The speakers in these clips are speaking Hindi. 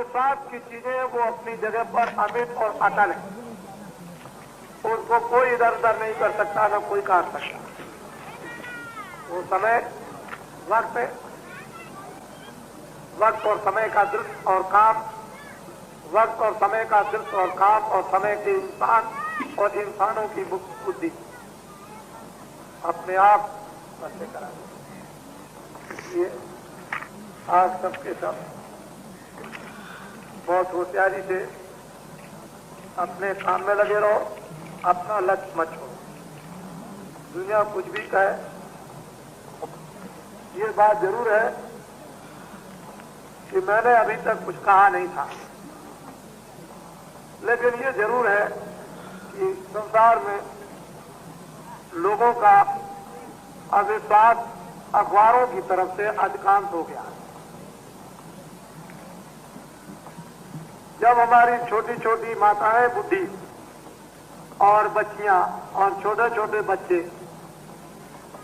अविश्वास की चीजें वो अपनी जगह पर अमिट और अटल है, उसको कोई इधर उधर नहीं कर सकता, न कोई काट सकता। वो समय वक्त है, वक्त और समय का दृश्य और काम, वक्त और समय का दृश्य और काम, और समय के इंसान और इंसानों की बुद्धि अपने आप बंदे करा। इसलिए आज सबके सब बहुत होशियारी से अपने काम में लगे रहो, अपना लक्ष्य मत छोड़ो। दुनिया कुछ भी कहे, ये बात जरूर है कि मैंने अभी तक कुछ कहा नहीं था, लेकिन ये जरूर है कि संसार में लोगों का अविश्वास अखबारों की तरफ से अधिकांश हो गया। जब हमारी छोटी छोटी माताएं बुद्धि और बच्चियां और छोटे छोटे बच्चे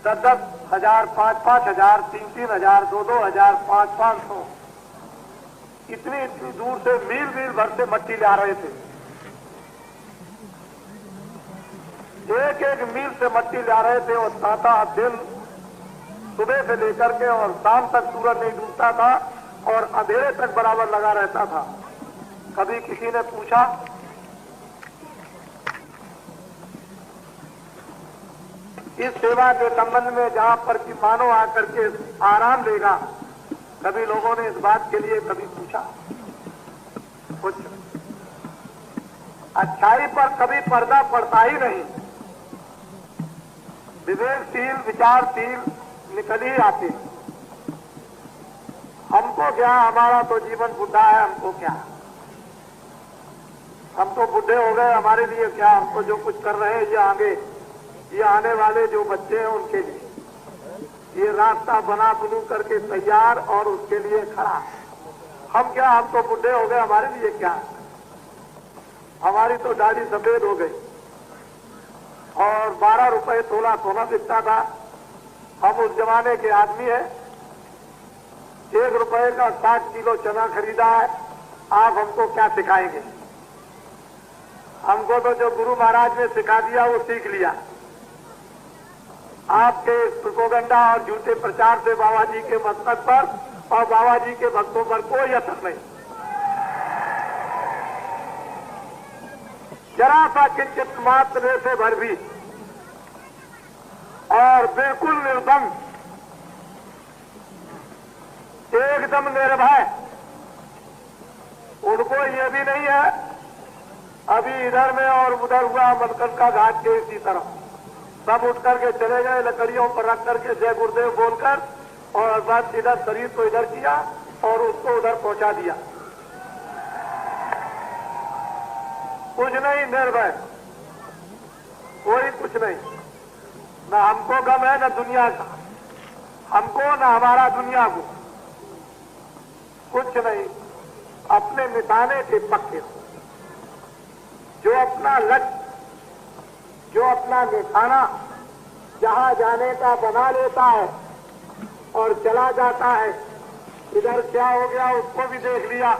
10-10 हजार, 5-5 हजार, 3-3 हजार, 2-2 हजार, 5-500 इतनी इतनी दूर से मील मील भर से मट्टी ला रहे थे। एक एक मील से मट्टी ला रहे थे और साता दिन सुबह से लेकर के और शाम तक सूरज नहीं डूबता था और अंधेरे तक बराबर लगा रहता था। कभी किसी ने पूछा इस सेवा के संबंध में जहां पर कि मानव आकर के आराम लेगा, कभी लोगों ने इस बात के लिए कभी पूछा? कुछ अच्छाई पर कभी पर्दा पड़ता ही नहीं। विवेकशील विचारशील निकल ही आते। हमको क्या, हमारा तो जीवन बुढ़ा है, हमको क्या, हम तो बुढ़े हो गए, हमारे लिए क्या, हमको जो कुछ कर रहे हैं ये आगे, ये आने वाले जो बच्चे हैं उनके लिए ये रास्ता बना बनू करके तैयार और उसके लिए खड़ा। हम क्या, हम तो बुढ़े हो गए, हमारे लिए क्या, हमारी तो दाढ़ी सफेद हो गई और 12 रुपए तोला सोना बिकता था। हम उस जमाने के आदमी हैं। 1 रुपए का 60 किलो चना खरीदा है। आप हमको क्या सिखाएंगे? हमको तो जो गुरु महाराज ने सिखा दिया वो सीख लिया। आपके प्रोपेगेंडा और झूठे प्रचार से बाबा जी के मस्तक पर और बाबा जी के भक्तों पर कोई असर नहीं। जरा सा किंचित मात्र से भर भी और बिल्कुल निर्दम, एकदम निर्भय। उनको ये भी नहीं है अभी इधर में और उधर हुआ मलकनका घाट के इसी तरफ सब उठ करके चले गए, लकड़ियों पर रख करके जय गुरुदेव बोलकर, और बस इधर शरीर को इधर किया और उसको उधर पहुंचा दिया। कुछ नहीं, निर्भय, कोई कुछ नहीं। न हमको गम है न दुनिया का, हमको न हमारा दुनिया को, कुछ नहीं। अपने मिटाने के पक्के, जो अपना लक्ष्य, जो अपना निशाना जहां जाने का बना लेता है और चला जाता है। इधर क्या हो गया उसको भी देख लिया,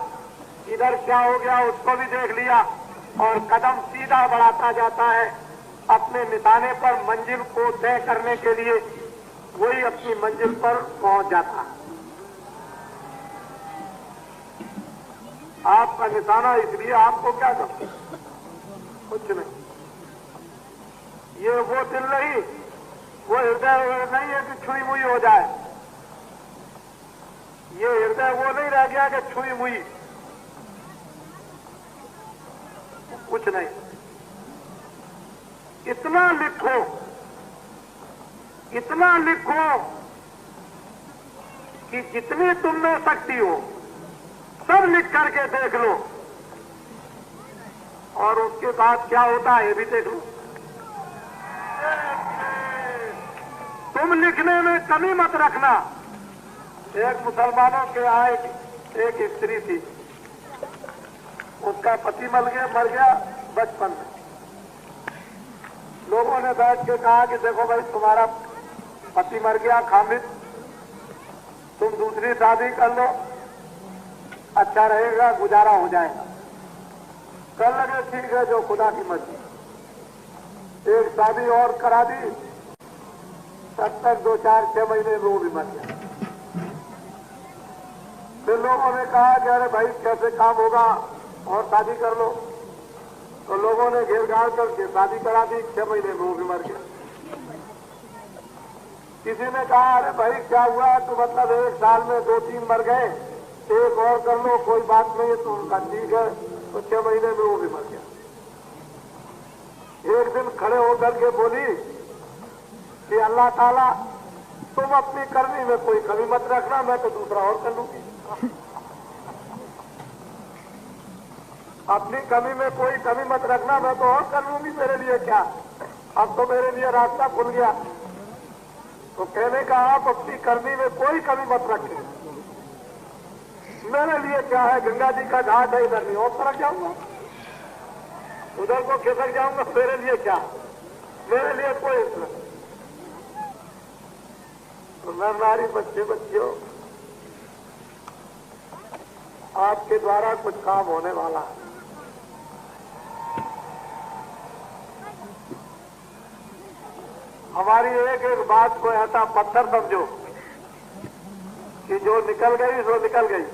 इधर क्या हो गया उसको भी देख लिया, और कदम सीधा बढ़ाता जाता है अपने निशाने पर, मंजिल को तय करने के लिए। वही अपनी मंजिल पर पहुंच जाता है। आपका निशाना, इसलिए आपको क्या करते, कुछ नहीं। ये वो दिल नहीं, वो हृदय नहीं है कि छुई मुई हो जाए। ये हृदय वो नहीं रह गया कि छुई मुई, कुछ नहीं। इतना लिखो, इतना लिखो कि जितनी तुम में शक्ति हो सब लिख करके देख लो, और उसके बाद क्या होता है ये भी देख लो। तुम लिखने में कमी मत रखना। एक मुसलमानों के यहाँ एक स्त्री थी, उसका पति मर गया बचपन में। लोगों ने बैठ के कहा कि देखो भाई, तुम्हारा पति मर गया खामिद, तुम दूसरी शादी कर लो। अच्छा रहेगा, गुजारा हो जाएगा। कर लगे ठीक है, जो खुदा की मर्जी। एक शादी और करा दी, तब तक 2-4-6 महीने में वो भी मर गया। फिर लोगों ने कहा कि अरे भाई कैसे काम होगा, और शादी कर लो। तो लोगों ने घेर घाल करके शादी करा दी, 6 महीने में वो भी मर गया। किसी ने कहा अरे भाई क्या हुआ, तो मतलब 1 साल में 2-3 मर गए, एक और कर लो, कोई बात नहीं है। तो उनका ठीक है, तो 6 महीने में वो भी मर गया। एक दिन खड़े होकर के बोली कि अल्लाह ताला तुम अपनी करनी में कोई कमी मत रखना, मैं तो दूसरा और कर लूंगी। अपनी कमी में कोई कमी मत रखना, मैं तो और कर लूंगी, मेरे लिए क्या, अब तो मेरे लिए रास्ता खुल गया। तो कहने का आप अपनी करनी में कोई कमी मत रखें, मेरे लिए क्या है, गंगा जी का घाट है, इधर नहीं और तरफ जाऊंगा, उधर को खिसक जाऊंगा, मेरे लिए क्या, मेरे लिए कोई नहीं। तो हमारी बच्चे बच्चियों, आपके द्वारा कुछ काम होने वाला है। हमारी एक एक बात को ऐसा पत्थर समझो कि जो निकल गई सो निकल गई।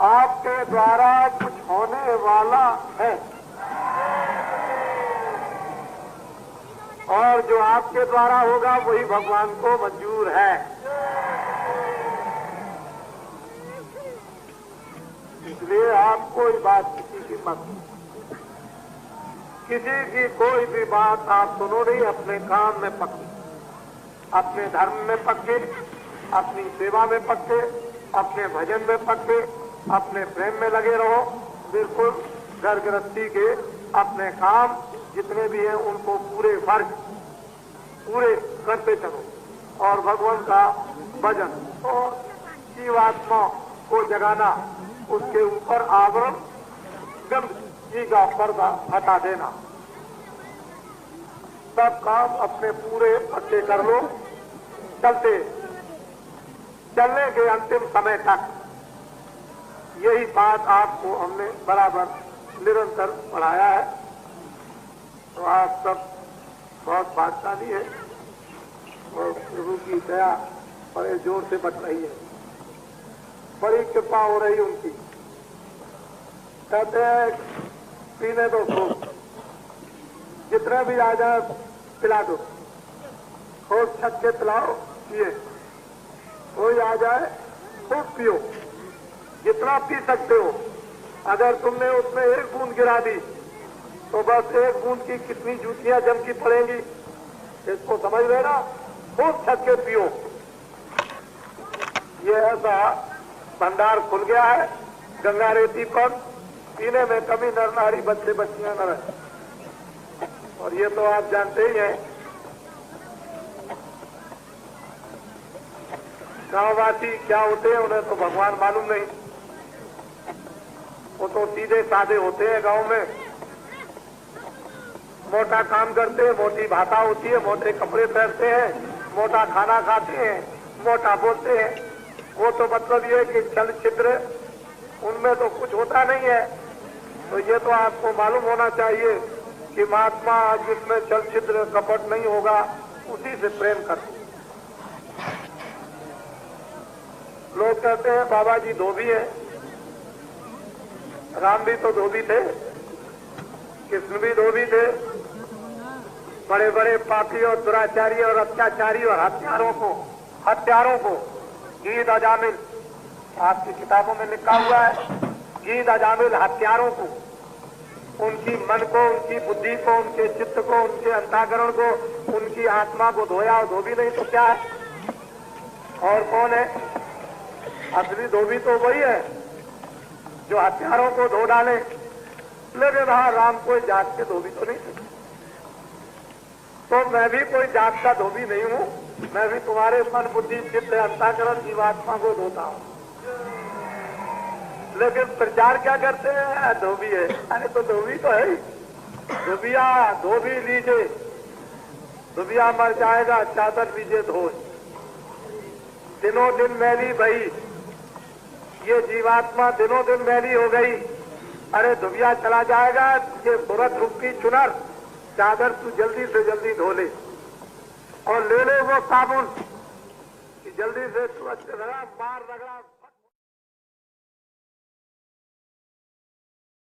आपके द्वारा कुछ होने वाला है, और जो आपके द्वारा होगा वही भगवान को मंजूर है। इसलिए आप कोई बात किसी की मत, किसी की कोई भी बात आप सुनो नहीं, अपने काम में पक्के, अपने धर्म में पक्के, अपनी सेवा में पक्के, अपने भजन में पक्के, अपने प्रेम में लगे रहो। बिल्कुल घर गृहस्थी के अपने काम जितने भी हैं उनको पूरे फर्ज पूरे करते चलो, और भगवान का भजन और जीवात्मा को जगाना, उसके ऊपर आवरण गंदगी का पर्दा हटा देना। सब काम अपने पूरे पक्के कर लो, चलने के अंतिम समय तक। यही बात आपको हमने बराबर निरंतर पढ़ाया है। तो आप सब बहुत भाग्यशाली है, और प्रभु की दया बड़े जोर से बच रही है, बड़ी कृपा हो रही उनकी। कहते हैं पीने दो खूब, जितने भी आ जाए पिला दो, खूब छत के पिलाओ, पिए, कोई आ जाए खूब पियो, जितना पी सकते हो। अगर तुमने उसमें 1 बूंद गिरा दी तो बस 1 बूंद की कितनी जूतियां जम की पड़ेंगी, इसको समझ लेना। खूब छत के पियो। ये ऐसा भंडार खुल गया है गंगा रेती पर, पीने में कभी नर नारी बच्चे बच्चियां न रहे। और ये तो आप जानते ही हैं, गांववासी क्या होते हैं उन्हें तो भगवान मालूम नहीं। वो तो सीधे साधे होते हैं, गांव में मोटा काम करते हैं, मोटी भाषा होती है, मोटे कपड़े पहनते हैं, मोटा खाना खाते हैं, मोटा बोलते हैं। वो तो मतलब ये कि छल छिद्र उनमें तो कुछ होता नहीं है। तो ये तो आपको मालूम होना चाहिए कि महात्मा जिसमें छल छिद्र कपट नहीं होगा उसी से प्रेम करते। लोग कहते हैं बाबा जी धोबी है, राम भी तो धोबी थे, कृष्ण भी धोबी थे। बड़े बड़े पापी और दुराचारी और अत्याचारी और हत्यारों को ईद अजामिल, आपकी किताबों में लिखा हुआ है, ईद अजामिल हत्यारों को, उनकी मन को, उनकी बुद्धि को, उनके चित्त को, उनके अंतःकरण को, उनकी आत्मा को धोया और धोबी नहीं तो क्या है? और कौन है असली धोबी? तो वही है जो हत्यारों को धो डाले। लेकिन हाँ, राम कोई जात के धोबी तो नहीं थे। तो मैं भी कोई जात का धोबी नहीं हूँ, मैं भी तुम्हारे मन बुद्धि चित्त अंतःकरण जीवात्मा को धोता हूँ। लेकिन प्रचार क्या करते हैं? धोबी है। अरे तो धोबी तो है ही, धोबिया धोबी लीजिए, धोबिया मर जाएगा, चादर लीजिए धोए, दिनों दिन मैली भई, ये जीवात्मा दिनों दिन मैली हो गई, अरे धुबिया चला जाएगा, ये तुरंत रुकी चुनर चादर तू जल्दी से जल्दी धो ले और ले ले वो साबुन कि जल्दी से तू अच्छे तरह मार रगड़ा।